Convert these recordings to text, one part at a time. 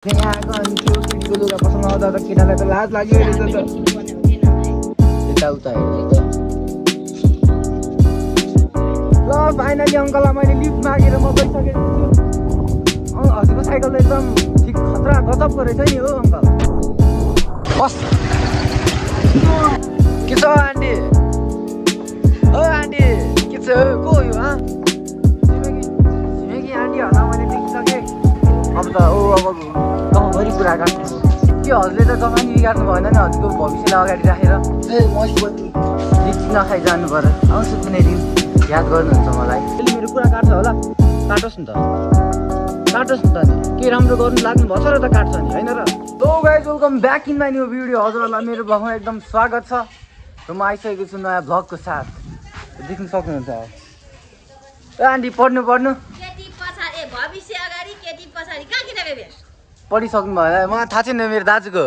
यहाँ आएको अनि त्यो केटीको लुगा पसलमा आउँदा त केटालाई त लाज लाग्यो रहेछ त। यताउता हेर्दै ल फाइनली अङ्कललाई मैले लिफ्ट मागेर म गइसकेको छु। हजुरको साइकल एकदम ठिक खतरा गजबको रहेछ नि हो अङ्कल। बस के छ आन्टी? ओ आन्टी के छ? को हो यो? छिमेकी आन्टीहरूलाई मैले देखिसकेँ। अब त अब गाउँभरि कुरा काट्नु के हजुरले त जमानी बिगार्नु भएन नि हजुरको भविष्यलाई अगाडि राखेर। लिची नखाइ जानु पर्यो। आउँछु कुनै दिन याद गर्नुहुन्छ मलाई। अहिले मेरो कुरा काट्छ होला, काटोस् न त, काटोस् न त नि। के राम्रो गर्नु लाग्नु भएछ र त काट्छ नि होइन र। So guys welcome back in my new video. हजुरहरूलाई मेरो भ्लगमा एकदम स्वागत छ र म आइसकेको छु नयाँ भ्लगको साथ। देख्न सक्नुहुन्छ ए आन्टी पढ्नु पढिसक्नु भयो। मलाई थाहा छैन मेरो दाजुको,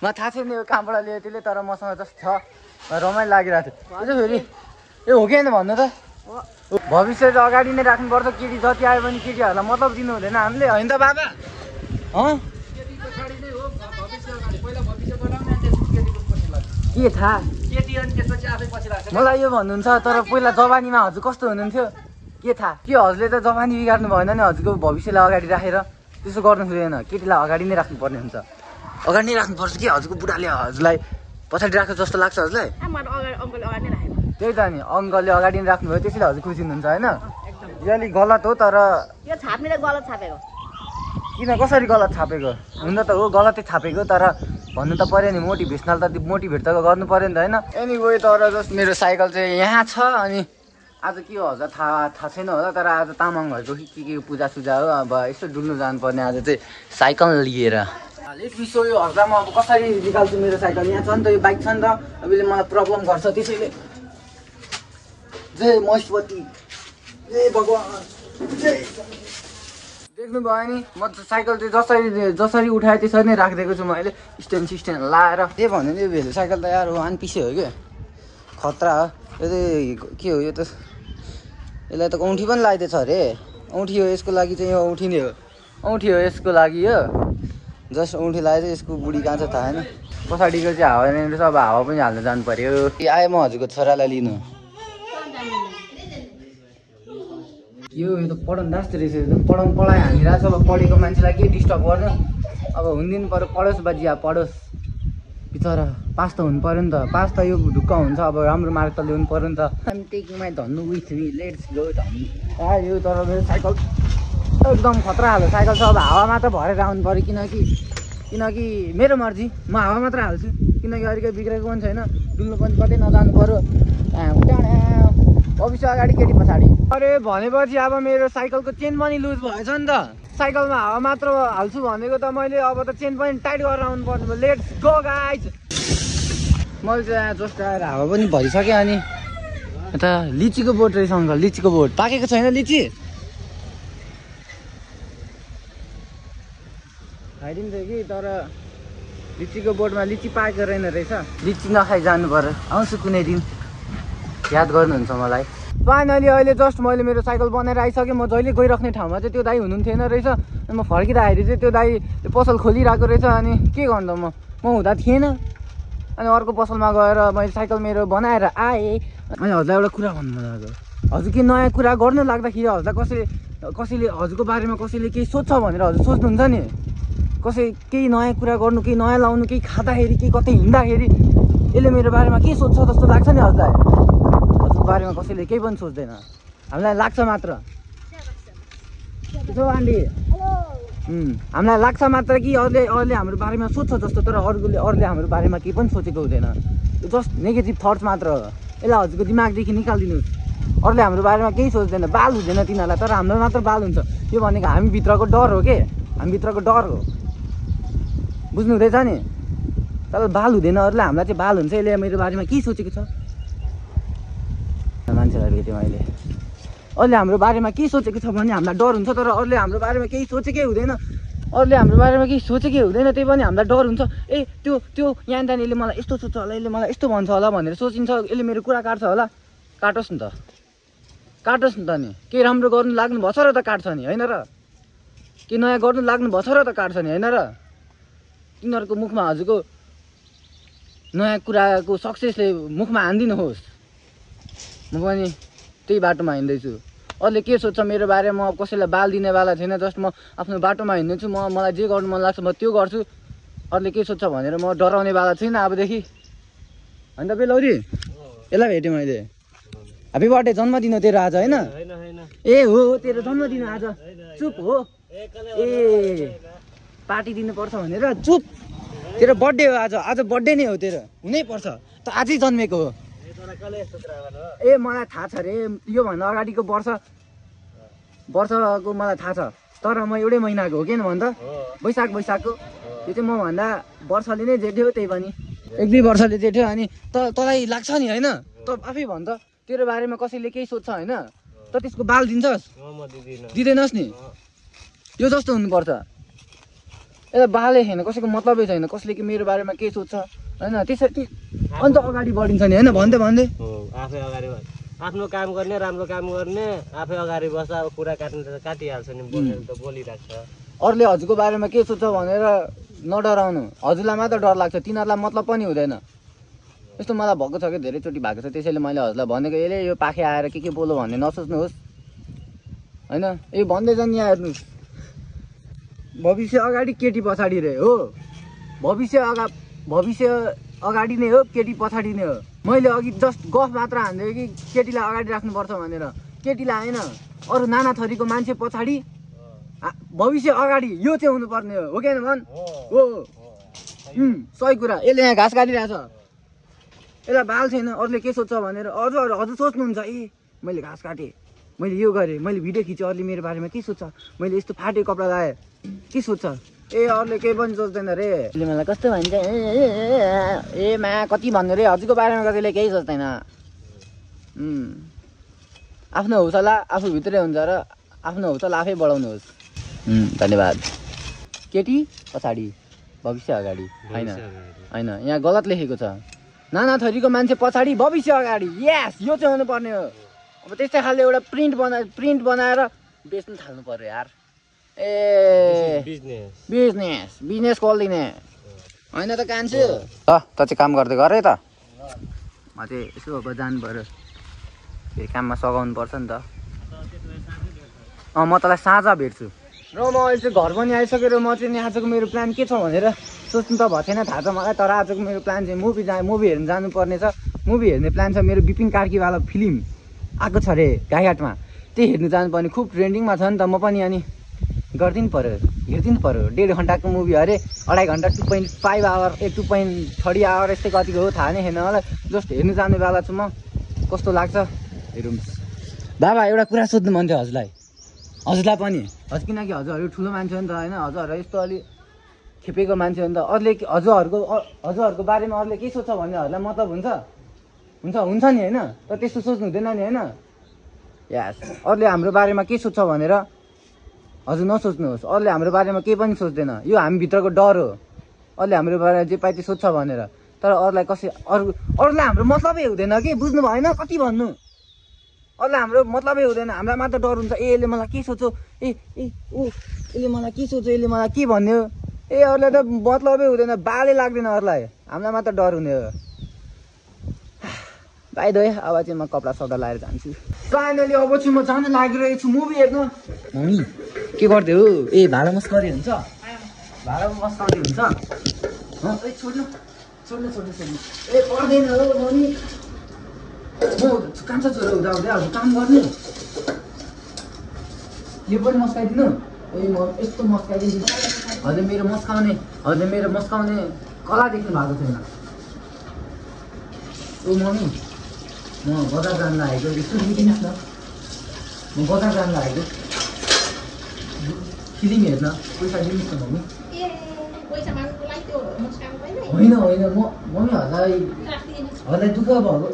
मलाई थाहा छैन यो कहाँबाट ल्यायो त्यसले, तर मसँग जस्तो छ रमाइलो लागिरहेको थियो। अझ फेरि ए हो कि होइन भन्नु त। भविष्य चाहिँ अगाडि नै राख्नुपर्छ। केटी जति आयो भने केटीहरूलाई मतलब दिनु हुँदैन हामीले होइन त बाबा? के थाहा मलाई यो भन्नुहुन्छ। तर पहिला जवानीमा हजुर कस्तो हुनुहुन्थ्यो के थाहा? के हजुरले त जवानी बिगार्नु भएन नि हजुरको भविष्यलाई अगाडि राखेर। त्यसो गर्नु हुँदैन। केटीलाई अगाडि नै राख्नुपर्ने हुन्छ। अगाडि नै राख्नुपर्छ कि हजुरको बुढाले हजुरलाई पछाडि राख्छ जस्तो लाग्छ हजुरलाई? त्यही त नि अङ्कलले अगाडि नै राख्नुभयो त्यसैले हजुर खुसी हुनुहुन्छ होइन? यो अलिक गलत हो। तर यो छाप्नेले गलत छापेको किन कसरी गलत छापेको? हुन त हो गलतै छापेको, तर भन्नु त पऱ्यो नि। मोटिभेसनल त मोटिभेट त गर्नु पऱ्यो नि त होइन? एनिवे तर जस्ट मेरो साइकल चाहिँ यहाँ छ। अनि आज के हो हजुर थाहा छैन होला, तर आज तामाङहरूको के पूजासुजा हो। अब यसो डुल्नु जानुपर्ने आज चाहिँ साइकल लिएर। लेट मी सो यो हजुर म अब कसरी निकाल्छु मेरो साइकल। यहाँ छ नि त यो बाइक छ नि त, अब यसले मलाई प्रब्लम गर्छ। त्यसैले जय महेशवती, जय भगवान्, जय। देख्नुभयो नि म साइकल चाहिँ जसरी उठाएँ त्यसरी नै राखिदिएको छु मैले स्ट्यान्ड सिस्ट्यान्ड लाएर। के भन्यो नि यो भेलो साइकल त यार वान पिसै हो क्या, खतरा हो। यो चाहिँ के हो यो त? यसलाई त औँठी पनि लगाइदिएछ अरे। औँठी हो यसको लागि चाहिँ, यो औँठी नै हो। औँठी हो यसको लागि यो जस्ट औँठी लगाएर चाहिँ यसको बुढी कहाँ छ थाहा छैन। पछाडिको चाहिँ हावा नै रहेछ। अब हावा पनि हाल्न जानु पऱ्यो। आएँ म हजुरको छोरालाई लिनु। यो त पढाउनु जस्तो रहेछ एकदम। पढाइ हानिरहेको छ। अब पढेको मान्छेलाई के डिस्टर्ब गर्नु। अब हुँदिनु पऱ्यो। पढोस् बाजी अब पढोस्। बिचरा पास त हुनु पऱ्यो नि त। पास त यो ढुक्क हुन्छ। अब राम्रो मार्क त ल्याउनु पऱ्यो नि त। I'm taking my Dhannu with me, let's go Dhannu. यो तर मेरो साइकल एकदम खतरा हाल्यो साइकल छ। अब हावा मात्र भरेर आउनु पऱ्यो किनकि मेरो मर्जी, म हावा मात्र हाल्छु। किनकि अरू केही बिग्रेको पनि छैन। डुल्नु पनि कतै नजानु पऱ्यो। भविष्य अगाडि केटी पछाडि। अरे भनेपछि अब मेरो साइकलको चेन पनि लुज भएछ नि त। साइकलमा हावा मात्र हाल्छु भनेको त मैले, अब त चेन पनि टाइट गरेर आउनु पर्ने भयो। Let's go guys. मैले चाहिँ जस्ट आएर हावा पनि भरिसकेँ। अनि यता लिचीको बोट रहेछ अङ्कल, लिचीको बोट पाकेको छैन लिची। खाइदिन्थ्यो कि तर लिचीको बोटमा लिची पाकेको रहेन रहेछ। लिची नखाइ जानु पर्यो। आउँछु कुनै दिन याद गर्नुहुन्छ मलाई। फाइनली अहिले जस्ट मैले मेरो साइकल बनाएर आइसकेँ। म जहिले गइराख्ने ठाउँमा चाहिँ त्यो दाइ हुनुहुन्थेन रहेछ। अनि म फर्किँदाखेरि चाहिँ त्यो दाइ पसल खोलिरहेको रहेछ। अनि के गर्नु म हुँदा थिएन। अनि अर्को पसलमा गएर मैले साइकल मेरो बनाएर आएँ। अनि हजुरलाई एउटा कुरा भन्नु मन लाग्यो। हजुर के नयाँ कुरा गर्नु लाग्दाखेरि हजुरलाई कसैले हजुरको बारेमा कसैले केही सोध्छ भनेर हजुर सोच्नुहुन्छ नि? केही नयाँ कुरा गर्नु, केही नयाँ लाउनु, केही खाँदाखेरि, केही कतै हिँड्दाखेरि यसले मेरो बारेमा के सोध्छ जस्तो लाग्छ नि हजुरलाई? हजुरको बारेमा कसैले केही पनि सोच्दैन, हामीलाई लाग्छ मात्र। त्यसो आन्टी हामीलाई लाग्छ मात्र कि अरूले हाम्रो बारेमा सोध्छ जस्तो, तर अरूले हाम्रो बारेमा केही पनि सोचेको हुँदैन। जस्ट नेगेटिभ थट्स मात्र हो। यसलाई हजुरको दिमागदेखि निकालिदिनुहोस्। अरूले हाम्रो बारेमा केही सोच्दैन, बाल हुँदैन तिनीहरूलाई, तर हाम्रो मात्र बाल हुन्छ। यो भनेको हामीभित्रको डर हो के, हामीभित्रको डर हो। बुझ्नु हुँदैछ नि? तर बाल हुँदैन, अरूलाई हामीलाई चाहिँ बाल हुन्छ। यसले मेरो बारेमा के सोचेको छ? मान्छेलाई भेटेँ मैले। अरूले हाम्रो बारेमा के सोचेको छ भने हामीलाई डर हुन्छ, तर अरूले हाम्रो बारेमा केही सोचेकै हुँदैन। अरूले हाम्रो बारेमा केही सोचेकै हुँदैन, त्यही पनि हामीलाई डर हुन्छ। ए त्यो यहाँ यसले मलाई यस्तो सोच्छ होला, यसले मलाई यस्तो भन्छ होला भनेर सोचिन्छ। यसले मेरो कुरा काट्छ होला। काटोस् नि त, काटोस् नि त नि। केही राम्रो गर्नु लाग्नु भएछ र त काट्छ नि होइन र? के नयाँ गर्नु लाग्नु भछ र त काट्छ नि होइन र तिनीहरूको मुखमा हजुरको नयाँ कुराको सक्सेसले मुखमा हानिदिनुहोस् म पनि त्यही बाटोमा हिँड्दैछु अरूले के सोध्छ मेरो बारेमा म कसैलाई बाल दिनेवाला छैन जस्ट म आफ्नो बाटोमा हिँड्दैछु मलाई जे गर्नु मन लाग्छ म त्यो गर्छु अरूले के सोध्छ भनेर म डराउनेवाला छैन अबदेखि होइन त बेलौरी यसलाई भेटेँ मैले ह्याप्पी बर्थडे जन्मदिन तेरो आज होइन ए हो तेरो जन्मदिन आज चुप हो ए पार्टी दिनुपर्छ भनेर चुप तेरो बर्थडे हो आज बर्थडे नै हो तेरो हुनै पर्छ त आजै जन्मेको हो ए मलाई थाहा छ रे योभन्दा अगाडिको वर्षको मलाई थाहा छ तर म एउटै महिनाको हो किन भन्दा वैशाखको त्यो चाहिँ मभन्दा वर्षले नै जेठ्यो त्यही पनि 1-2 वर्षले जेठ्यो अनि तँलाई लाग्छ नि होइन त आफै भन् त तेरो बारेमा कसैले केही सोध्छ होइन त त्यसको बाल दिन्छस् दिँदैनस् नि यो जस्तो हुनुपर्छ यसलाई बालै छैन कसैको मतलबै छैन कसले कि मेरो बारेमा के सोध्छ होइन त्यसरी अन्त अगाडि बढिन्छ नि होइन भन्दै आफै अगाडि आफ्नो काम गर्ने राम्रो काम गर्ने आफै अगाडि बस्दा अब कुरा काटिहाल्छ नि बोलिराख्छ अरूले हजुरको बारेमा के सोध्छ भनेर नडराउनु हजुरलाई मात्र डर लाग्छ तिनीहरूलाई मतलब पनि हुँदैन यस्तो मलाई भएको छ कि धेरैचोटि भएको छ त्यसैले मैले हजुरलाई भनेको यसले यो पाखे आएर के बोलो भन्ने नसोच्नुहोस् होइन यो भन्दैछ नि यहाँ हेर्नुहोस् भविष्य अगाडि केटी पछाडि रे हो भविष्य अगाडि नै हो केटी पछाडि नै हो मैले अघि जस्ट गफ मात्र हान्दै कि केटीलाई अगाडि राख्नुपर्छ भनेर केटीलाई होइन अरू नाना थरीको मान्छे पछाडि भविष्य अगाडि यो चाहिँ हुनुपर्ने हो कि भन् हो सही कुरा यसले यहाँ घाँस काटिरहेछ यसलाई बाल छैन अरूले के सोध्छ भनेर हजुर सोच्नुहुन्छ ए मैले घाँस काटेँ मैले यो गरेँ मैले भिडियो खिचेँ अरूले मेरो बारेमा के सोध्छ मैले यस्तो फाटे कपडा लगाएँ के सोध्छ ए अरूले केही पनि सोच्दैन रे यसले मलाई कस्तो भन्छ ए मा कति भन्नु रे हजुरको बारेमा कसैले केही सोच्दैन आफ्नो हौसला आफूभित्रै हुन्छ र आफ्नो हौसला आफै बढाउनुहोस् धन्यवाद केटी पछाडि भविष्य अगाडि होइन यहाँ गलत लेखेको छ नाना थरीको मान्छे पछाडि भविष्य अगाडि यस यो चाहिँ हुनुपर्ने हो अब त्यस्तै खाले एउटा प्रिन्ट बनाएर बेच्नु थाल्नु पर्यो यार ए बिजनेस खोलिदिने होइन त कान्छु त चाहिँ काम गर्दै गर है त म चाहिँ यसो अब जानु पऱ्यो फेरि काममा सघाउनु पर्छ नि त म तँलाई साँझ भेट्छु र म अहिले चाहिँ घर पनि आइसकेर म चाहिँ आजको मेरो प्लान के छ भनेर सोच्नु त भएको छैन थाहा छ मलाई तर आजको मेरो प्लान चाहिँ मुभी हेर्नु जानुपर्ने छ मुभी हेर्ने प्लान छ मेरो विपिन कार्कीवाला फिल्म आएको छ अरे गाईघाटमा त्यही हेर्नु जानुपर्ने खुब ट्रेन्डिङमा छ नि त म पनि अनि गरिदिनु पऱ्यो हेरिदिनु पऱ्यो 1.5 घन्टाको मुभी अरे 2.5 घन्टा 2.5 आवर 2.3 आवर यस्तै कतिको हो थाहा नै छैन मलाई जस्ट हेर्नु जानेवाला छु म कस्तो लाग्छ हेरौँ बाबा एउटा कुरा सोध्नु मन थियो हजुरलाई पनि हजुर किनकि हजुरहरू ठुलो मान्छे हो नि त होइन हजुरहरू यस्तो अलिक खेपेको मान्छे हो नि त अरूले हजुरहरूको बारेमा अरूले के सोध्छ भन्ने हजुरलाई मतलब हुन्छ नि होइन तर त्यस्तो सोच्नु हुँदैन नि होइन यस अरूले हाम्रो बारेमा के सोध्छ भनेर हजुर नसोच्नुहोस् अरूले हाम्रो बारेमा केही पनि सोच्दैन यो हामीभित्रको डर हो अरूले हाम्रो बारेमा जे पाइते सोध्छ भनेर तर अरूलाई अरूलाई हाम्रो मतलबै हुँदैन कि बुझ्नु भएन कति भन्नु अरूलाई हाम्रो मतलबै हुँदैन हामीलाई मात्र डर हुन्छ ए यसले मलाई के सोच्यो यसले मलाई के सोच्यो यसले मलाई के भन्यो ए अरूलाई त मतलबै हुँदैन बालै लाग्दैन अरूलाई हामीलाई मात्र डर हुने हो बाई द वे अब चाहिँ म कपडा सौदा लगाएर जान्छु फाइनली अब चाहिँ म जान लागिरहेको छु मुभी हेर्नु मम्मी के गर्दै हो ए भाडा मस्करी हुन्छ छोड्नु ए पर्दैन हो मम्मी म कान्छा छोरा हुँदा हजुर काम गर्ने यो पनि मस्काइदिनु ए म यस्तो मस्काइदिन्छु हजुर मेरो मस्काउने कला देख्नु भएको छैन ओ मम्मी म बजार जान लागेको यसो दिनुहोस् न म बजार जान लागेको फिल्म हेर्न पैसा दिनुहोस् न मम्मी होइन मम्मी हजुरलाई दुःख भएको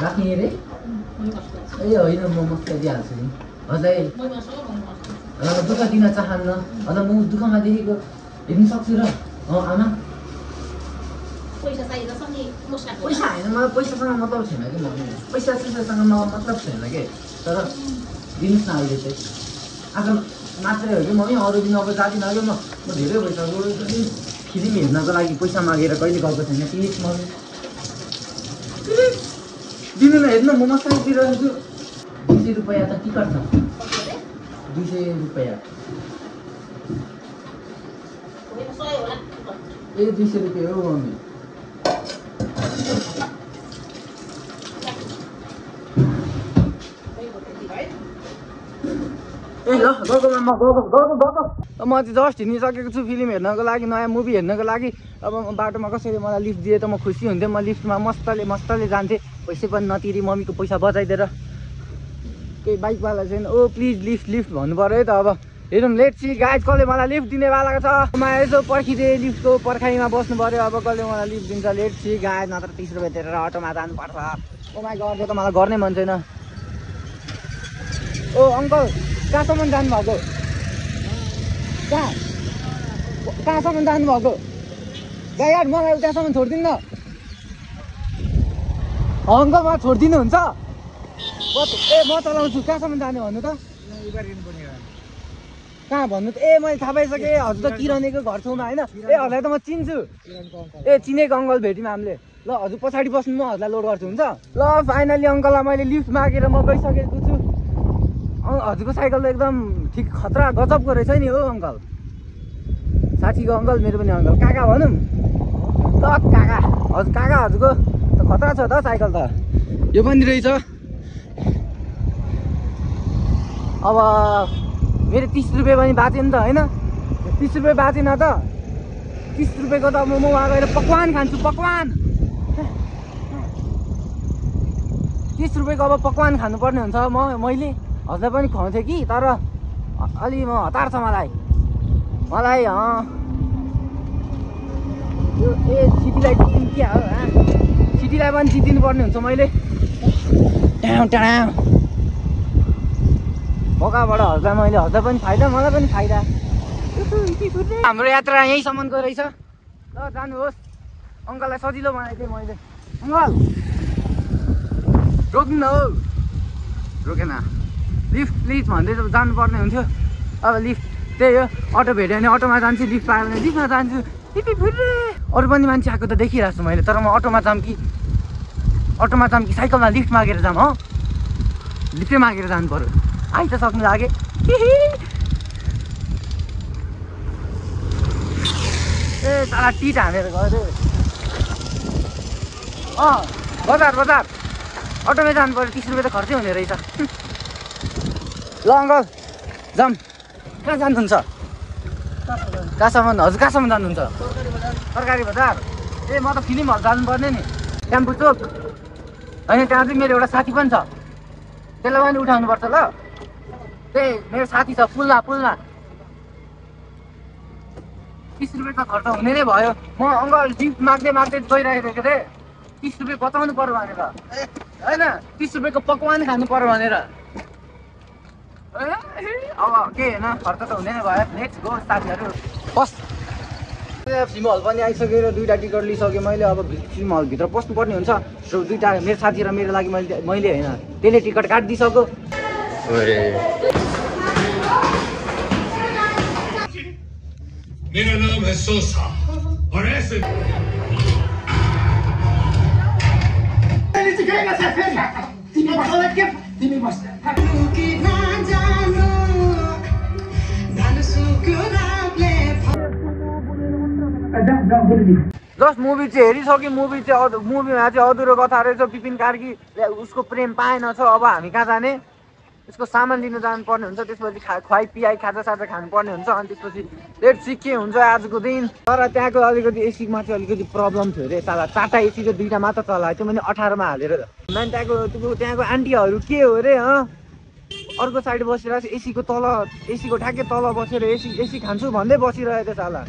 राख्ने अरे ए होइन म मस्काइदिइहाल्छु नि हजुरलाई दुःख दिन चाहन्न हजुर म दुःखमा देखेको हेर्नु सक्छु र आमा पैसा होइन मलाई पैसासँग मतलब छैन कि मम्मी पैसासँग मलाई मतलब छैन कि तर दिनुहोस् न अहिले चाहिँ आज मात्रै हो कि मम्मी, अरू दिन अब जाँदिनँ कि म धेरै भइसक्यो फिल्म हेर्नको लागि पैसा मागेर कहिले गएको छैन। प्लिज मम्मी दिनु न, हेर्नु म मसँग दिइरहेको छु। 200 रुपियाँ त टिकट छ, 200 रुपियाँ। ए 200 रुपियाँ हो मम्मी। ए ल गएको म चाहिँ जस्ट हिँडिसकेको छु फिल्म हेर्नको लागि, नयाँ मुभी हेर्नको लागि। अब म बाटोमा कसैले मलाई लिफ्ट दिए त म खुसी हुन्थेँ। म लिफ्टमा मस्तले जान्थेँ, पैसै पनि नतिरी मम्मीको पैसा बचाइदिएर। केही बाइकवाला छैन। ओ प्लिज लिफ्ट भन्नु पऱ्यो है त। अब हेरौँ, लेट सी गाइज कसले मलाई लिफ्ट दिनेवाला छ। म यसो पर्खिदिएँ, लिफ्टको पर्खाइमा बस्नु पऱ्यो। अब कसले मलाई लिफ्ट दिन्छ। लेट सी गाइज, नत्र 30 रुपियाँ तिरेर अटोमा जानुपर्छ। ओ माई गड, त्यो त मलाई गर्नै मन छैन। ओ अङ्कल कहाँसम्म जानुभएको? कहाँसम्म जानुभएको? गाइड मलाई त्यहाँसम्म छोडिदिनु न अङ्कल, मलाई छोडिदिनुहुन्छ? ए म चलाउँछु, कहाँसम्म जाने भन्नु त? कहाँ भन्नु त? ए मैले थाहा पाइसकेँ, हजुर त किरणको घर छेउमा होइन? ए हजुरलाई त म चिन्छु। ए चिनेको अङ्कल भेट्यौँ हामीले। ल हजुर पछाडि बस्नु, म हजुरलाई लोड गर्छु, हुन्छ? ल फाइनली अङ्कललाई मैले लिफ्ट मागेर म गइसकेको छु। हजुरको साइकल त एकदम ठिक खतरा गजबको रहेछ नि हो अङ्कल। साथीको अङ्कल, मेरो पनि अङ्कल, काका भनौँ ल। काका हजुर, काका हजुरको त खतरा छ त साइकल त। यो पनि रहेछ। अब मेरो 30 रुपियाँ पनि बाँचेन त होइन? 30 रुपियाँ बाँचेन त? 30 रुपियाँको त म वहाँ गएर पकवान खान्छु, पकवान। 30 रुपियाँको अब पकवान खानुपर्ने हुन्छ। मैले हजुरलाई पनि खुवाउँथेँ कि, तर अलि म हतार छ मलाई। यो ए सिटीलाई जितिनु क्या हो? सिटीलाई पनि जितिनु पर्ने हुन्छ मैले। मौकाबाट हजुरलाई मैले, हजुरलाई पनि फाइदा, मलाई पनि फाइदा। हाम्रो यात्रा यहीँसम्मको रहेछ। ल जानुहोस्। अङ्कललाई सजिलो बनाइदिएँ मैले। अङ्कल रोक्नु न हौ। रोकेन। लिफ्ट प्लिज भन्दै जानुपर्ने हुन्थ्यो। अब लिफ्ट त्यही हो, अटो भेट्यो भने अटोमा जान्छु, लिफ्ट पायो भने लिफ्टमा जान्छु। अरू पनि मान्छे आएको त देखिरहेको छु मैले, तर म अटोमा जाऊँ कि साइकलमा लिफ्ट मागेर जाऊँ? हो, लिफ्टै मागेर जानु पऱ्यो। आइ त सक्नु लागे। ए साला टिट हानेर गयो। बजार अटोमै जानु पऱ्यो। 30 रुपियाँ त खर्चै हुने रहेछ। ल अङ्कल जाऊँ। कहाँ जानुहुन्छ? कहाँसम्म हजुर, कहाँसम्म जानुहुन्छ? सरकारी बजार। ए म त फिल्म हल जानुपर्ने नि, टेम्पो चोक होइन? त्यहाँ चाहिँ मेरो एउटा साथी पनि छ, त्यसलाई पनि उठाउनुपर्छ। ल त्यही मेरो साथी छ पुलमा। 30 रुपियाँ त खर्च हुने नै भयो। म अङ्कल लिफ्ट माग्दै गइरहेको थिएँ। 30 रुपियाँ बचाउनु पर्यो भनेर होइन? 30 रुपियाँको पकवान खानु पर्यो भनेर। अब के होइन, खर्च त हुने नै भयो। नेक्स्ट गो साथीहरू। बस फिल्म हल पनि आइसकेर 2टा टिकट लिइसकेँ मैले। अब फिल्म हलभित्र पस्नुपर्ने हुन्छ। र 2टा मेरो साथी र मेरो लागि मैले होइन, त्यसले टिकट काटिदिइसक्यो। मेरा नाम है सोसा और ऐसे जस्ट मुभी चाहिँ हेरिसक्यो। मुभीमा चाहिँ अधुरो कथा रहेछ। विपिन कार्की उसको प्रेम पाएन छ। अब हामी कहाँ जाने? यसको सामान लिनु जानुपर्ने हुन्छ। त्यसपछि खुवाई पियाई खाजासाजा खानुपर्ने हुन्छ। अनि त्यसपछि लेट सी के हुन्छ आजको दिन। तर त्यहाँको अलिकति एसीमा चाहिँ अलिकति प्रब्लम थियो अरे। साला 4टा एसी चाहिँ 2टा मात्र चलाएको थियो। मैले 18मा हालेर। त्यहाँको आन्टीहरू के हो अरे? अर्को साइड बसिरहेको छ, एसीको ठ्याक्कै तल बसेर एसी खान्छु भन्दै बसिरहेको थियो साला।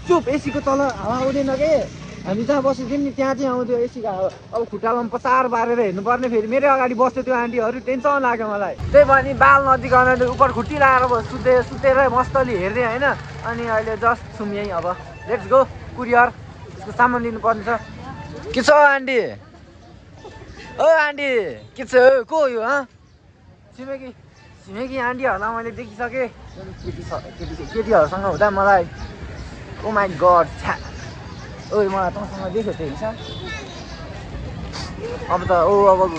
चुप, एसीको तल हावा आउँदैन के? हामी जहाँ बसेको थियौँ नि त्यहाँ चाहिँ आउँथ्यो एसीको हावा। अब खुट्टामा पसार पारेर हेर्नुपर्ने। फेरि मेरो अगाडि बस्थ्यो त्यो आन्टीहरू, टेन्सन लाग्यो मलाई। त्यही पनि बाल नजिक आउन उपर खुट्टी लगाएर सुतेर मस्तली हेर्दै होइन। अनि अहिले जस्ट छुम यहीँ। अब लेट्स गो कुरियर। यसको सामान लिनुपर्ने छ। के छ आन्टी? ओ आन्टी के छ? को हो यो? छिमेकी छिमेकी आन्टीहरूलाई मैले देखिसकेँ केटीहरूसँग हुँदा मलाई ओ माई गड छ्या ओइ मलाई तँसँग देख्यो त्यो हिसाब अब त अब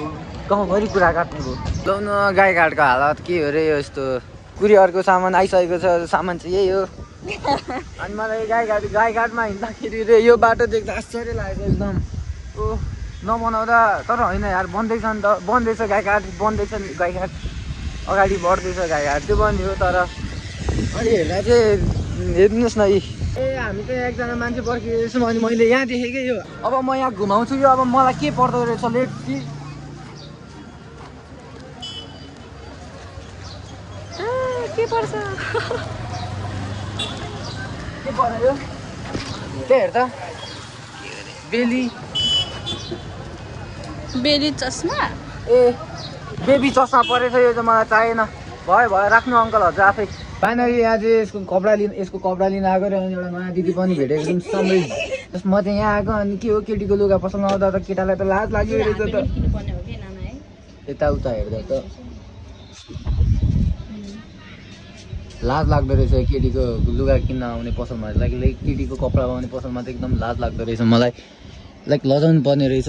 गाउँभरि कुरा काट्नुको लाउनु गाईघाटको हालत के हो रे यस्तो कुरियरको सामान आइसकेको छ सामान चाहिँ यही हो अनि मलाई गाईघाटमा हिँड्दाखेरि रे यो बाटो देख्दा आश्चर्य लागेको एकदम ओ नबनाउँदा तर होइन यार बन्दैछ नि त बन्दैछ गाईघाट बन्दैछ गाईघाट अगाडि बढ्दैछ गाईघाट त्यो पनि हो तर अनि हेर्दा चाहिँ हेर्नुहोस् न यी ए हामी चाहिँ एकजना मान्छे पर्खिरहेछौँ अनि मैले यहाँ देखेकै यो अब म यहाँ घुमाउँछु यो अब मलाई के पर्दो रहेछ लेट कि के पर्छ के पर्यो त्यही हेर त बेली चस्मा ए बेबी चस्मा परेछ यो चाहिँ मलाई चाहिएन भयो राख्नु अङ्कल हजुर आफै फाइनली आज यसको कपडा लिन आएको र अनि एउटा नयाँ दिदी पनि भेटेको छौँ सबै म चाहिँ यहाँ आएको अनि के हो केटीको लुगा पसलमा आउँदा त केटालाई त लाज लाग्यो रहेछ त यताउता हेर्दा त लाज लाग्दो रहेछ केटीको लुगा किन्न आउने पसलमा केटीको कपडा आउने पसलमा त एकदम लाज लाग्दो रहेछ मलाई लजाउनु पर्ने रहेछ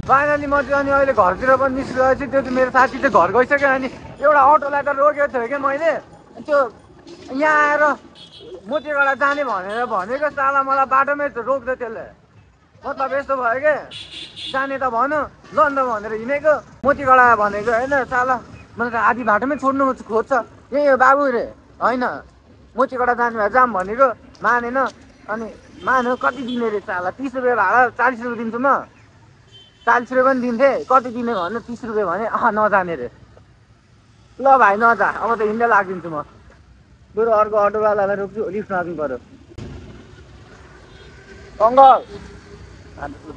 फाइनली म चाहिँ अनि अहिले घरतिर पनि निस्किरहेको छु त्यो चाहिँ मेरो साथी चाहिँ घर गइसक्यो अनि एउटा अटोलाई त रोकेको थियो क्या मैले त्यो यहाँ आएर मोतीगढा जाने भनेको साला मलाई बाटोमै रोक्दै त्यसले मतलब यस्तो भयो क्या जाने त भन्यो ल नि त भनेर हिँडेको मोतीगढा भनेको होइन साला मलाई त आधी बाटोमै छोड्नु खोज्छ यही हो बाबु रे होइन मोतीगढा जाने भए जाम भनेको मानेन अनि मान्यो कति दिने रे साला 30 रुपियाँ भाडा 40 रुपियाँ दिन्छु म 40 रुपियाँ पनि दिन्थेँ कति दिने भन्नु 30 रुपियाँ भने नजाने रे ल भाइ नजा अब त हिँड्दै लागिदिन्छु म बरु अर्को अटोवालालाई रोक्छु लिफ्ट माग्नु पर्यो अङ्कल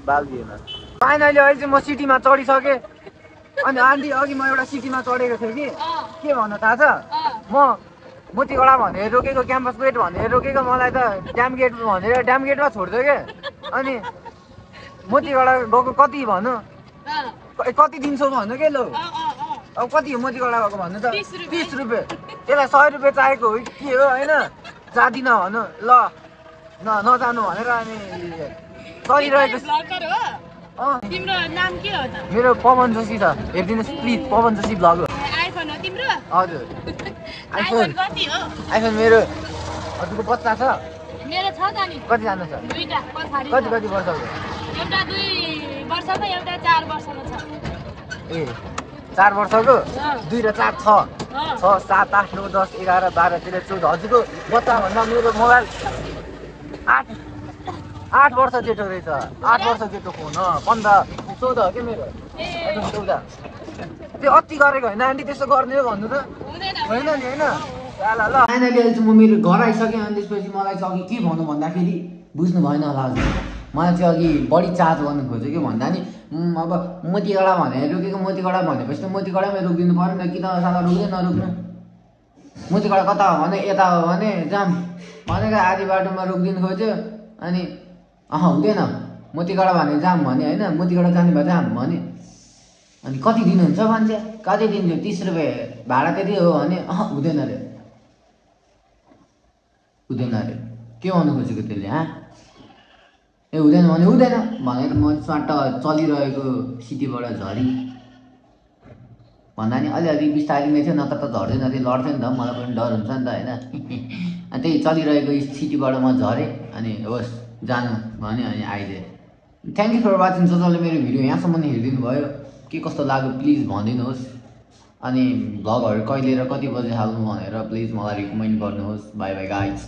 बाल दिएन फाइनली अहिले चाहिँ म सिटीमा चढिसकेँ अनि आन्टी अघि म एउटा सिटीमा चढेको थिएँ कि के भन्नु थाहा छ म मोतीगढा भनेर रोकेको क्याम्पस गेट भनेर रोकेको मलाई त ड्याम गेट भनेर ड्याम गेटमा छोड्थ्यो क्या अनि मोतीगढा गएको कति भन्नु कति दिन्छौ भन्नु के लो अब कति हो मोतीगढा गएको भन्नु त 30 रुपियाँ त्यसलाई 100 रुपियाँ चाहिएको हो के हो होइन जाँदिन भन्नु ल नजानु भनेर अनि चलिरहेको तिम्रो नाम के हो त मेरो पवन जोशी छ हेरिदिनुहोस् प्लिज पवन जोशी ब्लग हो आइफोन हो तिम्रो हजुर आइफोन कति हो आइफोन मेरो हजुरको बच्चा छ मेरो छ त नि कति जानु छ दुईटा पछाडी कति वर्षको एउटा 2 वर्षको एउटा 4 वर्षको छ ए 4 वर्षको 2 र 4 6 6 7 8 9 10 11 12 13 14 हजुरको बच्चा भन्दा मेरो मोबाइल 8 वर्ष जेठो रहेछ 8 वर्ष जेठो फोन 15 14 हो क्या मेरो 14 त्यो अति गरेको होइन आन्टी त्यस्तो गर्ने हो भन्नु त होइन नि होइन ल फाइनली अहिले चाहिँ म मेरो घर आइसकेँ अनि त्यसपछि मलाई चाहिँ अघि के भन्नु भन्दाखेरि बुझ्नु भएन होला मलाई चाहिँ अघि बढी चार्ज गर्नु खोज्यो कि भन्दा नि अब मोतीगढा भनेर रोकेको मोतीगढा भनेपछि त मोतीगढामै रोकिदिनु पऱ्यो नि त कि त साला रोक्दै नरोक्नु मोतीगढा कता हो भने यता हो भने जाम भनेको आधी बाटोमा रोकिदिनु खोज्यो अनि हुँदैन मोतीगढा भने जाम भने होइन मोतीगढा जाने भए जाम भने अनि कति दिनुहुन्छ मान्छे कति दिन्छु 30 रुपियाँ भाडा त्यति हो भने हुँदैन अरे के भन्नु खोजेको त्यसले ए हुँदैन भने हुँदैन भनेर म स्वाट चलिरहेको सिटीबाट झरी भन्दा नि अलिअलि बिस्तारै नै थियो नत्र त झर्दैन थियो लड्थ्यो नि त मलाई पनि डर हुन्छ नि त होइन अनि त्यही चलिरहेको सिटीबाट म झरेँ अनि होस् जानु भने अनि आइदिएँ थ्याङ्क यू फर वाचिङ जसले मेरो भिडियो यहाँसम्म हेरिदिनु भयो के कस्तो लाग्यो प्लिज भनिदिनुहोस् अनि भ्लगहरू कहिले र कति बजे हाल्नु भनेर प्लिज मलाई रिकमेन्ड गर्नुहोस् बाई बाई गाइज